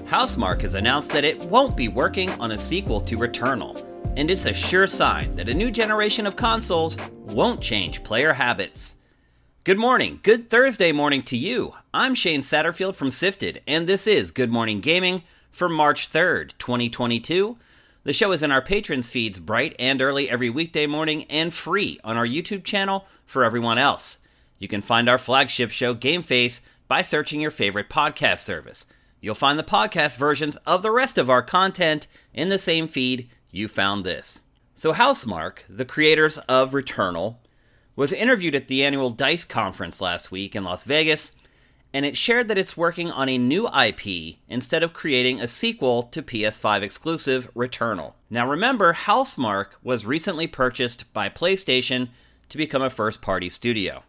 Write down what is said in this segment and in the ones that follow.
Housemarque has announced that it won't be working on a sequel to Returnal, and it's a sure sign that a new generation of consoles won't change player habits. Good morning, good Thursday morning to you. I'm Shane Satterfield from Sifted, and this is Good Morning Gaming for March 3rd, 2022. The show is in our patrons' feeds bright and early every weekday morning and free on our YouTube channel for everyone else. You can find our flagship show, Game Face, by searching your favorite podcast service. You'll find the podcast versions of the rest of our content in the same feed you found this. So Housemarque, the creators of Returnal, was interviewed at the annual DICE conference last week in Las Vegas, and it shared that it's working on a new IP instead of creating a sequel to PS5 exclusive Returnal. Now remember, Housemarque was recently purchased by PlayStation to become a first-party studio.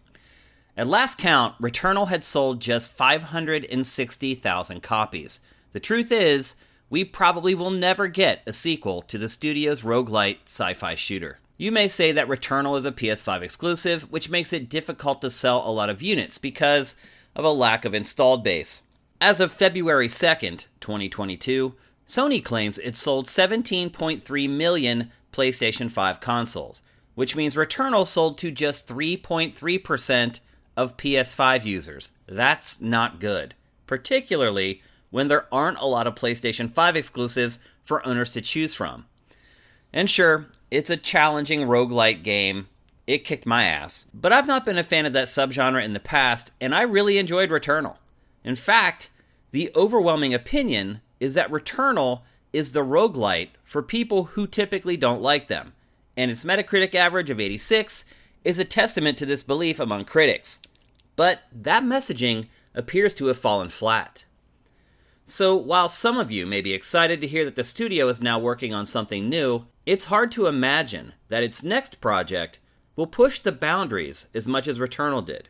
At last count, Returnal had sold just 560,000 copies. The truth is, we probably will never get a sequel to the studio's roguelite sci-fi shooter. You may say that Returnal is a PS5 exclusive, which makes it difficult to sell a lot of units because of a lack of installed base. As of February 2nd, 2022, Sony claims it sold 17.3 million PlayStation 5 consoles, which means Returnal sold to just 3.3% of PS5 users. That's not good, particularly when there aren't a lot of PlayStation 5 exclusives for owners to choose from. And sure, it's a challenging roguelite game. It kicked my ass. But I've not been a fan of that subgenre in the past, and I really enjoyed Returnal. In fact, the overwhelming opinion is that Returnal is the roguelite for people who typically don't like them, and its Metacritic average of 86 is a testament to this belief among critics. But that messaging appears to have fallen flat. So while some of you may be excited to hear that the studio is now working on something new, it's hard to imagine that its next project will push the boundaries as much as Returnal did.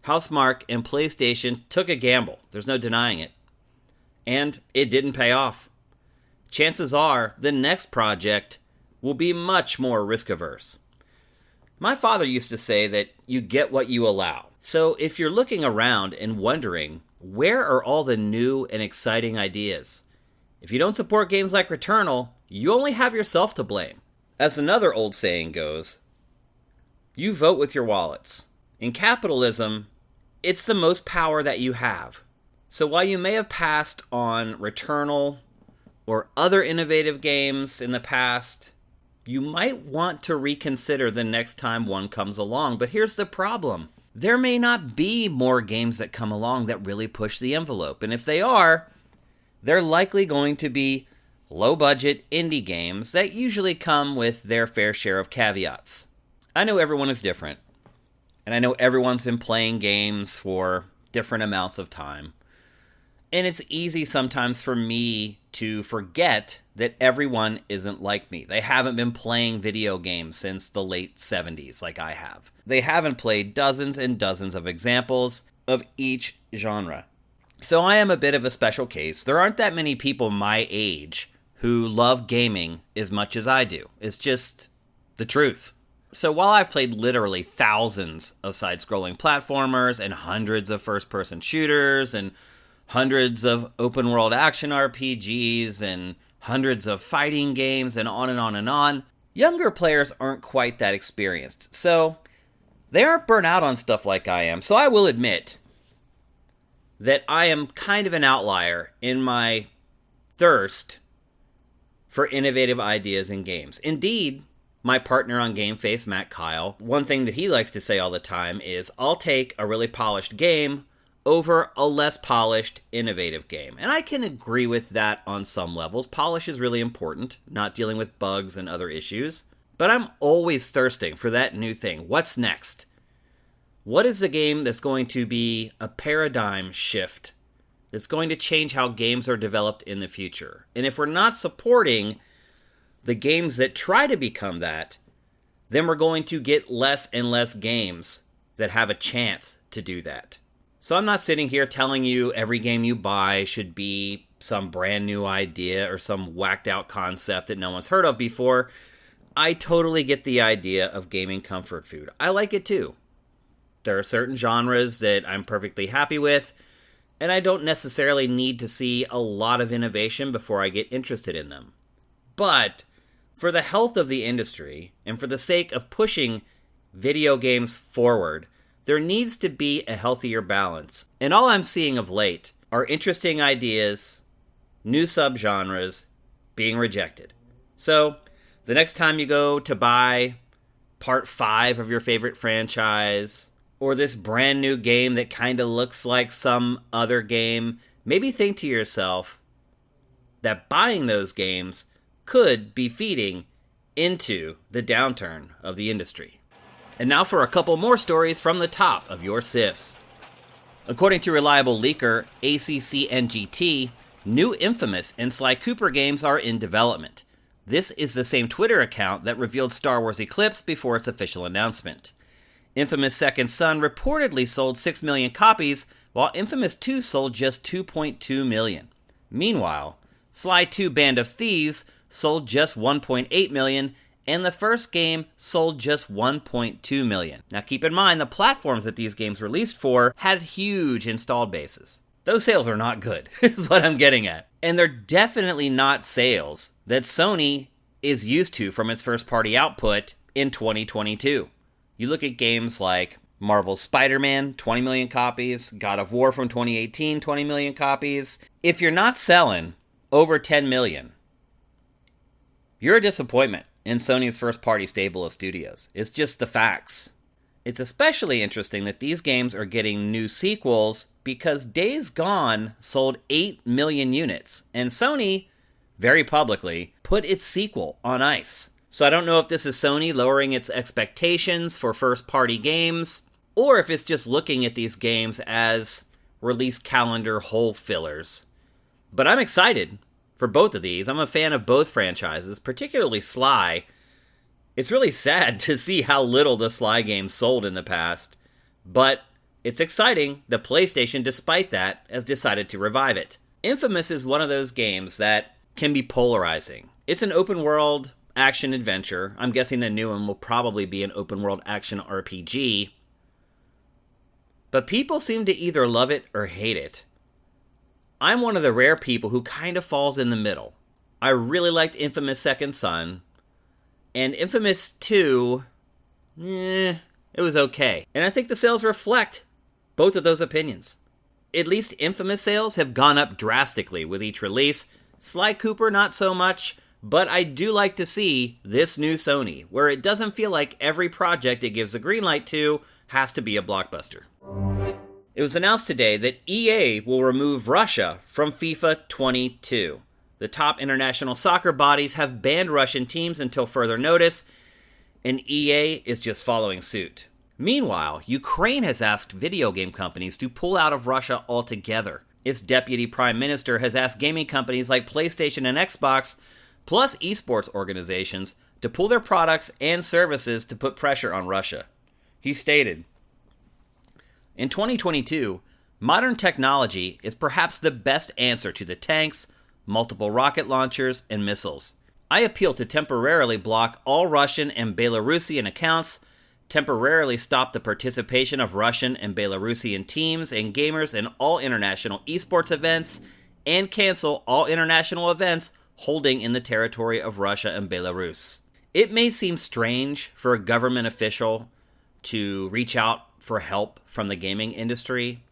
Housemarque and PlayStation took a gamble, there's no denying it, and it didn't pay off. Chances are the next project will be much more risk-averse. My father used to say that you get what you allow. So if you're looking around and wondering, where are all the new and exciting ideas? If you don't support games like Returnal, you only have yourself to blame. As another old saying goes, you vote with your wallets. In capitalism, it's the most power that you have. So while you may have passed on Returnal or other innovative games in the past, you might want to reconsider the next time one comes along. But here's the problem. There may not be more games that come along that really push the envelope. And if they are, they're likely going to be low-budget indie games that usually come with their fair share of caveats. I know everyone is different. And I know everyone's been playing games for different amounts of time. And it's easy sometimes for me to forget that everyone isn't like me. They haven't been playing video games since the late 70s like I have. They haven't played dozens and dozens of examples of each genre. So I am a bit of a special case. There aren't that many people my age who love gaming as much as I do. It's just the truth. So while I've played literally thousands of side-scrolling platformers and hundreds of first-person shooters and hundreds of open-world action RPGs and hundreds of fighting games and on and on and on, younger players aren't quite that experienced. So they aren't burnt out on stuff like I am. So I will admit that I am kind of an outlier in my thirst for innovative ideas in games. Indeed, my partner on Game Face, Matt Kyle, one thing that he likes to say all the time is, I'll take a really polished game over a less polished, innovative game. And I can agree with that on some levels. Polish is really important, not dealing with bugs and other issues. But I'm always thirsting for that new thing. What's next? What is the game that's going to be a paradigm shift? That's going to change how games are developed in the future? And if we're not supporting the games that try to become that, then we're going to get less and less games that have a chance to do that. So I'm not sitting here telling you every game you buy should be some brand new idea or some whacked out concept that no one's heard of before, I totally get the idea of gaming comfort food. I like it too. There are certain genres that I'm perfectly happy with, and I don't necessarily need to see a lot of innovation before I get interested in them. But for the health of the industry, and for the sake of pushing video games forward, there needs to be a healthier balance. And all I'm seeing of late are interesting ideas, new subgenres being rejected. So, the next time you go to buy part 5 of your favorite franchise, or this brand new game that kind of looks like some other game, maybe think to yourself that buying those games could be feeding into the downturn of the industry. And now for a couple more stories from the top of your sifts. According to reliable leaker ACCNGT, new Infamous and Sly Cooper games are in development. This is the same Twitter account that revealed Star Wars Eclipse before its official announcement. Infamous Second Son reportedly sold 6 million copies, while Infamous 2 sold just 2.2 million. Meanwhile, Sly 2 Band of Thieves sold just 1.8 million, and the first game sold just 1.2 million. Now keep in mind, the platforms that these games released for had huge installed bases. Those sales are not good, is what I'm getting at. And they're definitely not sales that Sony is used to from its first-party output in 2022. You look at games like Marvel's Spider-Man, 20 million copies, God of War from 2018, 20 million copies. If you're not selling over 10 million, you're a disappointment in Sony's first-party stable of studios. It's just the facts. It's especially interesting that these games are getting new sequels because Days Gone sold 8 million units, and Sony, very publicly, put its sequel on ice. So I don't know if this is Sony lowering its expectations for first-party games, or if it's just looking at these games as release calendar hole fillers. But I'm excited for both of these. I'm a fan of both franchises, particularly Sly. It's really sad to see how little the Sly games sold in the past, but it's exciting that PlayStation, despite that, has decided to revive it. Infamous is one of those games that can be polarizing. It's an open-world action-adventure. I'm guessing the new one will probably be an open-world action RPG. But people seem to either love it or hate it. I'm one of the rare people who kind of falls in the middle. I really liked Infamous Second Son, and Infamous 2, it was okay. And I think the sales reflect both of those opinions. At least Infamous sales have gone up drastically with each release. Sly Cooper, not so much, but I do like to see this new Sony, where it doesn't feel like every project it gives a green light to has to be a blockbuster. It was announced today that EA will remove Russia from FIFA 22. The top international soccer bodies have banned Russian teams until further notice, and EA is just following suit. Meanwhile, Ukraine has asked video game companies to pull out of Russia altogether. Its deputy prime minister has asked gaming companies like PlayStation and Xbox, plus esports organizations, to pull their products and services to put pressure on Russia. He stated, "In 2022, modern technology is perhaps the best answer to the tanks, multiple rocket launchers, and missiles. I appeal to temporarily block all Russian and Belarusian accounts, temporarily stop the participation of Russian and Belarusian teams and gamers in all international esports events, and cancel all international events holding in the territory of Russia and Belarus." It may seem strange for a government official to reach out for help from the gaming industry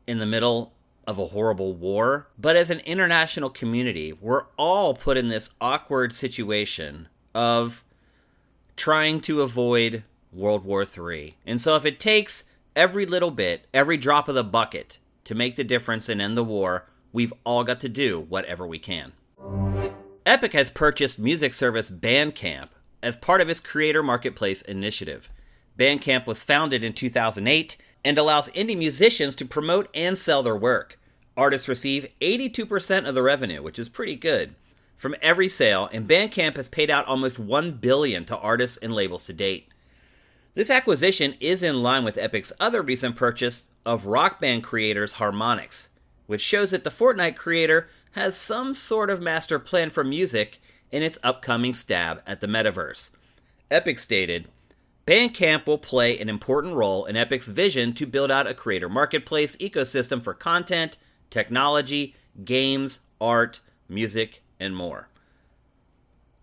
in the middle of a horrible war, but as an international community, we're all put in this awkward situation of trying to avoid World War III. And so if it takes every little bit, every drop of the bucket to make the difference and end the war, we've all got to do whatever we can. Epic has purchased music service Bandcamp as part of its Creator Marketplace initiative. Bandcamp was founded in 2008 and allows indie musicians to promote and sell their work. Artists receive 82% of the revenue, which is pretty good, from every sale, and Bandcamp has paid out almost $1 billion to artists and labels to date. This acquisition is in line with Epic's other recent purchase of rock band creators Harmonix, which shows that the Fortnite creator has some sort of master plan for music in its upcoming stab at the metaverse. Epic stated, Bandcamp will play an important role in Epic's vision to build out a creator marketplace ecosystem for content, technology, games, art, music, and more.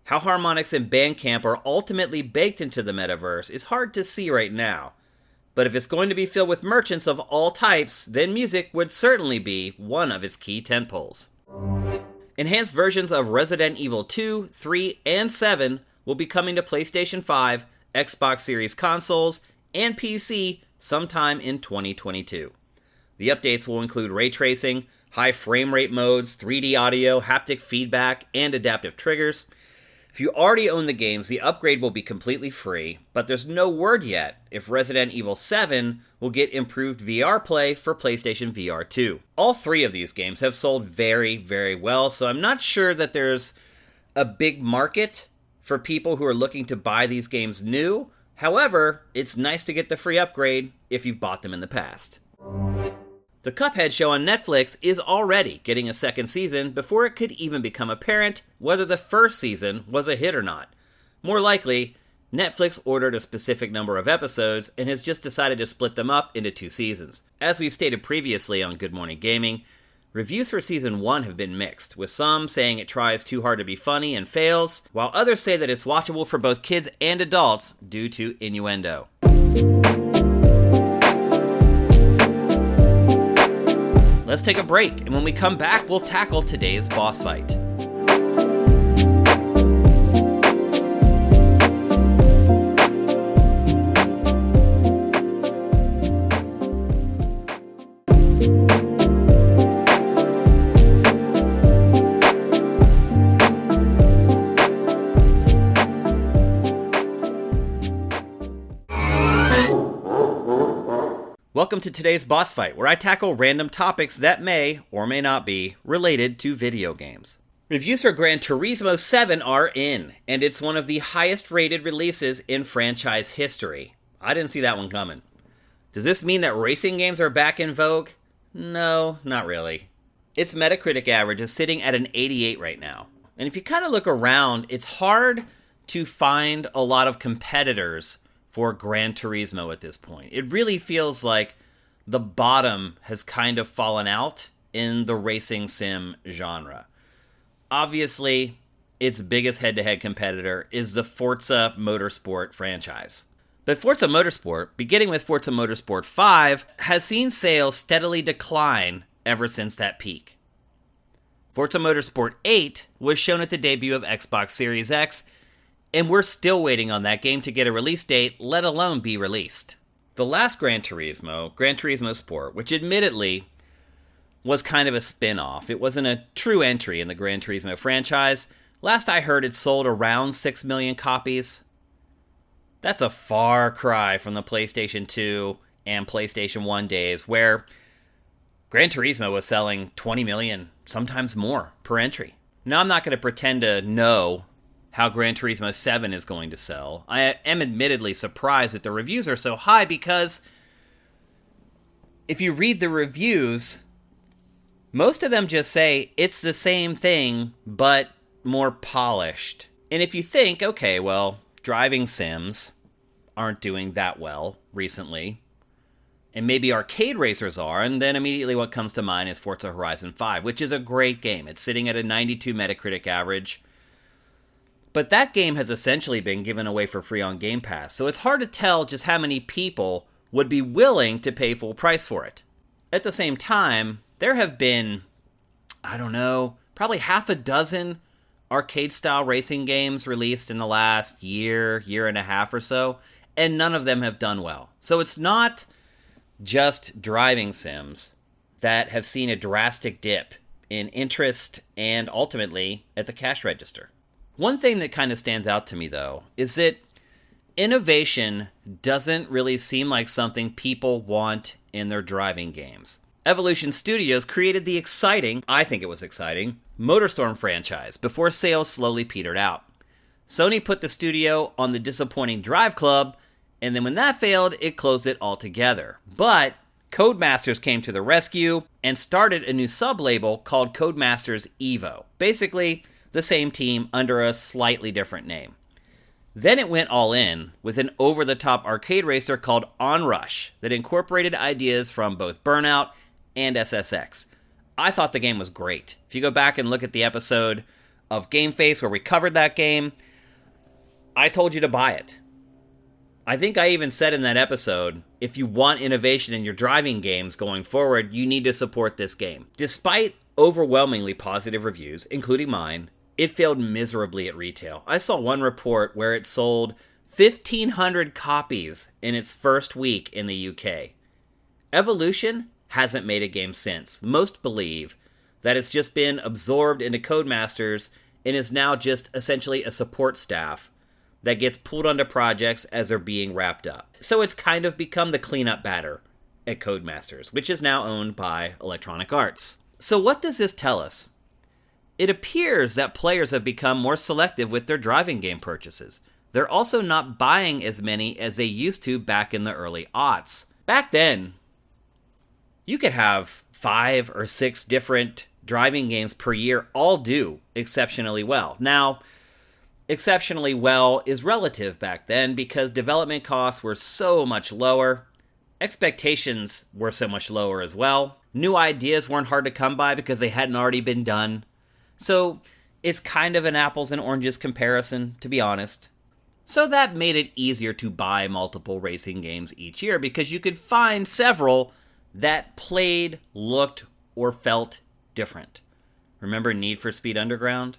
How Harmonix and Bandcamp are ultimately baked into the metaverse is hard to see right now, but if it's going to be filled with merchants of all types, then music would certainly be one of its key tentpoles. Enhanced versions of Resident Evil 2, 3, and 7 will be coming to PlayStation 5, Xbox Series consoles, and PC sometime in 2022. The updates will include ray tracing, high frame rate modes, 3D audio, haptic feedback, and adaptive triggers. If you already own the games, the upgrade will be completely free, but there's no word yet if Resident Evil 7 will get improved VR play for PlayStation VR 2. All three of these games have sold very, very well, so I'm not sure that there's a big market for people who are looking to buy these games new. However, it's nice to get the free upgrade if you've bought them in the past. The Cuphead show on Netflix is already getting a second season before it could even become apparent whether the first season was a hit or not. More likely, Netflix ordered a specific number of episodes and has just decided to split them up into 2 seasons. As we've stated previously on Good Morning Gaming, reviews for Season 1 have been mixed, with some saying it tries too hard to be funny and fails, while others say that it's watchable for both kids and adults due to innuendo. Let's take a break, and when we come back, we'll tackle today's boss fight. Welcome to today's boss fight, where I tackle random topics that may, or may not be, related to video games. Reviews for Gran Turismo 7 are in, and it's one of the highest rated releases in franchise history. I didn't see that one coming. Does this mean that racing games are back in vogue? No, not really. Its Metacritic average is sitting at an 88 right now. And if you kind of look around, it's hard to find a lot of competitors for Gran Turismo at this point. It really feels like the bottom has kind of fallen out in the racing sim genre. Obviously, its biggest head-to-head competitor is the Forza Motorsport franchise. But Forza Motorsport, beginning with Forza Motorsport 5, has seen sales steadily decline ever since that peak. Forza Motorsport 8 was shown at the debut of Xbox Series X, and we're still waiting on that game to get a release date, let alone be released. The last Gran Turismo Sport, which admittedly was kind of a spin-off. It wasn't a true entry in the Gran Turismo franchise. Last I heard, it sold around 6 million copies. That's a far cry from the PlayStation 2 and PlayStation 1 days, where Gran Turismo was selling 20 million, sometimes more, per entry. Now, I'm not going to pretend to know how Gran Turismo 7 is going to sell. I am admittedly surprised that the reviews are so high, because if you read the reviews, most of them just say it's the same thing, but more polished. And if you think, okay, well, driving sims aren't doing that well recently, and maybe arcade racers are, and then immediately what comes to mind is Forza Horizon 5, which is a great game. It's sitting at a 92 Metacritic average. But that game has essentially been given away for free on Game Pass, so it's hard to tell just how many people would be willing to pay full price for it. At the same time, there have been, probably half a dozen arcade-style racing games released in the last year and a half or so, and none of them have done well. So it's not just driving sims that have seen a drastic dip in interest and ultimately at the cash register. One thing that kind of stands out to me, though, is that innovation doesn't really seem like something people want in their driving games. Evolution Studios created the exciting, I think it was exciting, MotorStorm franchise before sales slowly petered out. Sony put the studio on the disappointing Drive Club, and then when that failed, it closed it altogether. But Codemasters came to the rescue and started a new sub-label called Codemasters Evo. Basically, the same team under a slightly different name. Then it went all in with an over-the-top arcade racer called Onrush that incorporated ideas from both Burnout and SSX. I thought the game was great. If you go back and look at the episode of Game Face where we covered that game, I told you to buy it. I think I even said in that episode, if you want innovation in your driving games going forward, you need to support this game. Despite overwhelmingly positive reviews, including mine, it failed miserably at retail. I saw one report where it sold 1,500 copies in its first week in the UK. Evolution hasn't made a game since. Most believe that it's just been absorbed into Codemasters and is now just essentially a support staff that gets pulled onto projects as they're being wrapped up. So it's kind of become the cleanup batter at Codemasters, which is now owned by Electronic Arts. So what does this tell us? It appears that players have become more selective with their driving game purchases. They're also not buying as many as they used to back in the early aughts. Back then, you could have 5 or 6 different driving games per year all do exceptionally well. Now, exceptionally well is relative back then because development costs were so much lower. Expectations were so much lower as well. New ideas weren't hard to come by because they hadn't already been done. So it's kind of an apples and oranges comparison, to be honest. So that made it easier to buy multiple racing games each year because you could find several that played, looked, or felt different. Remember Need for Speed Underground?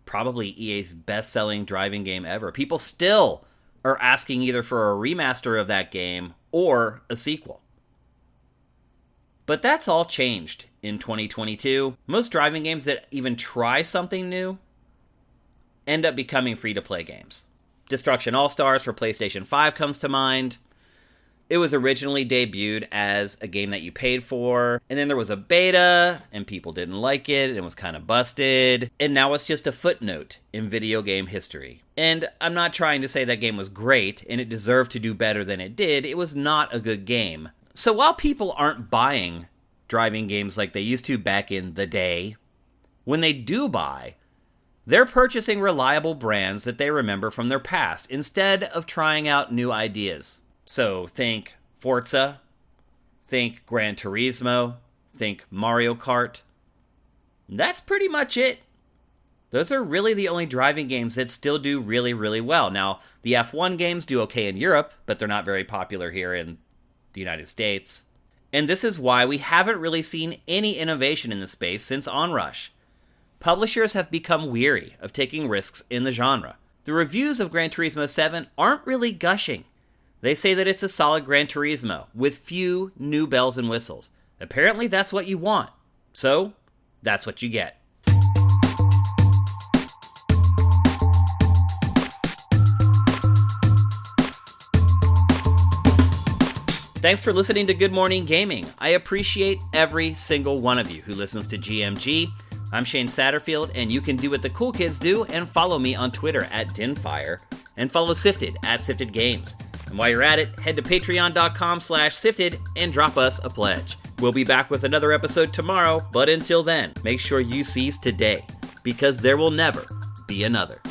Probably EA's best-selling driving game ever. People still are asking either for a remaster of that game or a sequel. But that's all changed in 2022. Most driving games that even try something new end up becoming free-to-play games. Destruction All-Stars for PlayStation 5 comes to mind. It was originally debuted as a game that you paid for, and then there was a beta, and people didn't like it, and it was kind of busted, and now it's just a footnote in video game history. And I'm not trying to say that game was great, and it deserved to do better than it did. It was not a good game. So while people aren't buying driving games like they used to back in the day, when they do buy, they're purchasing reliable brands that they remember from their past, instead of trying out new ideas. So think Forza, think Gran Turismo, think Mario Kart. That's pretty much it. Those are really the only driving games that still do really, really well. Now, the F1 games do okay in Europe, but they're not very popular here in the United States. And this is why we haven't really seen any innovation in the space since Onrush. Publishers have become weary of taking risks in the genre. The reviews of Gran Turismo 7 aren't really gushing. They say that it's a solid Gran Turismo, with few new bells and whistles. Apparently that's what you want. So, that's what you get. Thanks for listening to Good Morning Gaming. I appreciate every single one of you who listens to GMG. I'm Shane Satterfield, and you can do what the cool kids do and follow me on Twitter at Dinfire, and follow Sifted at Sifted Games. And while you're at it, head to patreon.com/Sifted and drop us a pledge. We'll be back with another episode tomorrow, but until then, make sure you seize today, because there will never be another.